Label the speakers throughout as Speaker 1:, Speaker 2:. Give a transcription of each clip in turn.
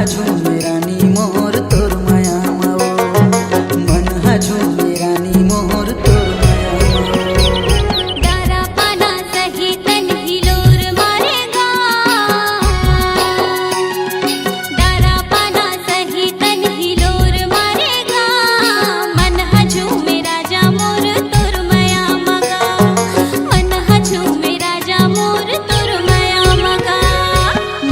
Speaker 1: झूमे रानी मोर तोर माया माओ, मन हा झूमे रानी मोर तोर माया माओ।
Speaker 2: डारा पाना सही तन हिलोर मारेगा, डारा पाना सही तन हिलोर मारेगा, मन हा झूमे राजा मोर तोर माया मगा, मन हा झूमे राजा मोर तोर माया मगा।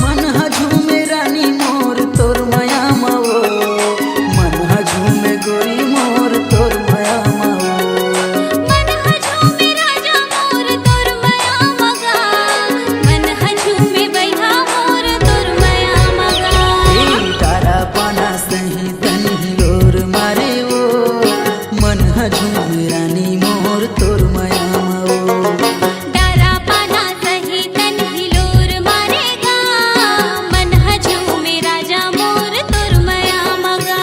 Speaker 1: मन हा झूमे रानी मोर तोर माया माओ, मन हा झूमे गोरी मोर तोर माया माओ।
Speaker 2: मन हा झूमे राजा मोर तोर माया मगा, मन हा झूमे बैहा मोर तोर माया मगा।
Speaker 1: तारा पाना सही तन हिलोर मारे वो, मन हा झूमे रानी मोर तोर माया माओ।
Speaker 2: डारा पाना सही तन हिलोर मारेगा, मन हा झूमे राजा मोर तोर माया मगा।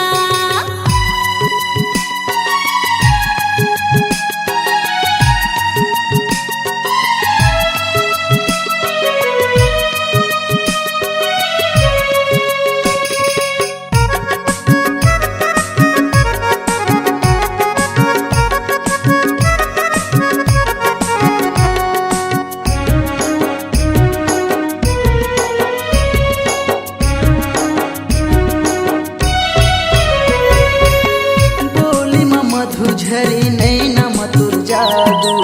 Speaker 1: बोली में मधु झरी नैना मधुर जादू,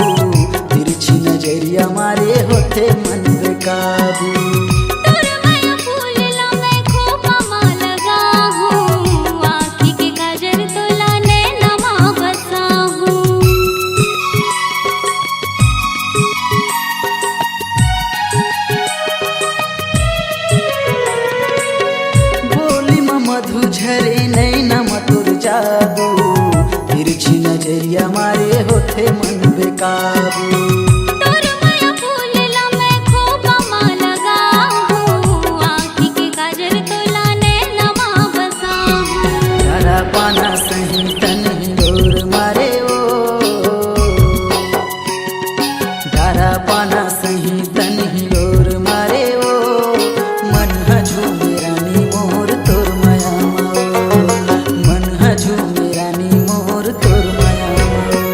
Speaker 1: तिरछी नजरिया मारे होते मन बेकाबू।
Speaker 2: तोर माया फूल ला मैं खूब मां लगा हूँ, आँखी के काजल तोला नैना मां बसा हूँ।
Speaker 1: बोली में मधु झरे नैना मधुर जादू, तिरछी नजरिया मारे होते मन बेकाबू।
Speaker 2: तोर माया फूल ला मैं खूब मां लगा हूँ, आँखी के काजल तोला नैना मां बसा हूँ।
Speaker 1: डारा पाना सही तन हिलोर मारे वो, डारा पाना सही तन हिलोर मारे वो, मन हा झूमे रानी मोर तोर माया माओ, मन हा झूमे रानी मोर तोर माया माओ।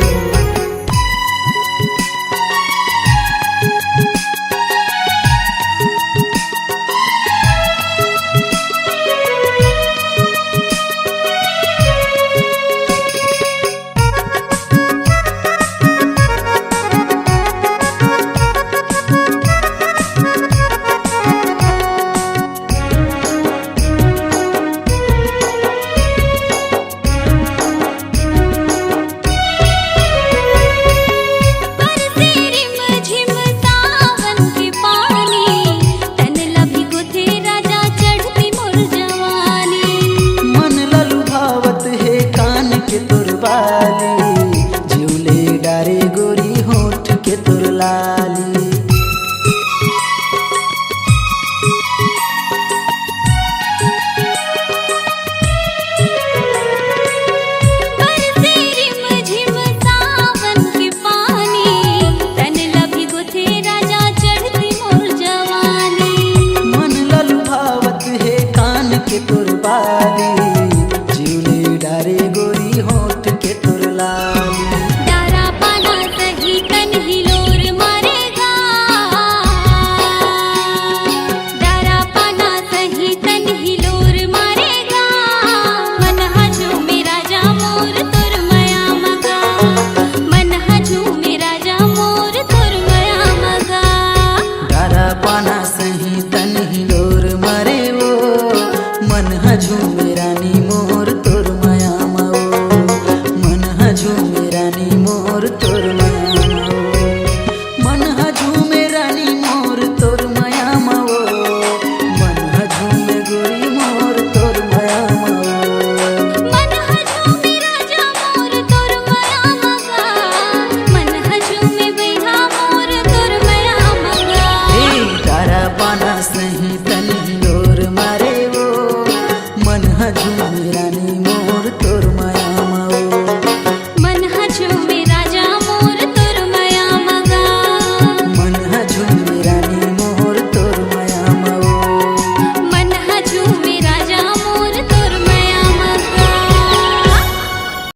Speaker 2: बरसे रिमझिम सावन के पानी, तन लभी गुथे राजा चढ़ती मोर जवानी।
Speaker 1: मन ललु भावत है कान के तोर बाली, झूले डारे गोरी होठ के तोर लाली।
Speaker 2: बरसे रिमझिम सावन के पानी, तन लभी गुथे राजा चढ़ती मोर जवानी।
Speaker 1: मन ललु भावत है कान के तोर बाली, झूले डारे गोरी होठ के तोर लाली।
Speaker 2: डारा पाना सही तन हिलोर मारेगा, डारा पाना सही तन हिलोर मारेगा, मन हा झूमे राजा मोर तोर माया मगा, मन हा झूमे राजा मोर तोर माया मगा।
Speaker 1: डारा पाना सही तन हिलोर मारे वो, मन हा झूमे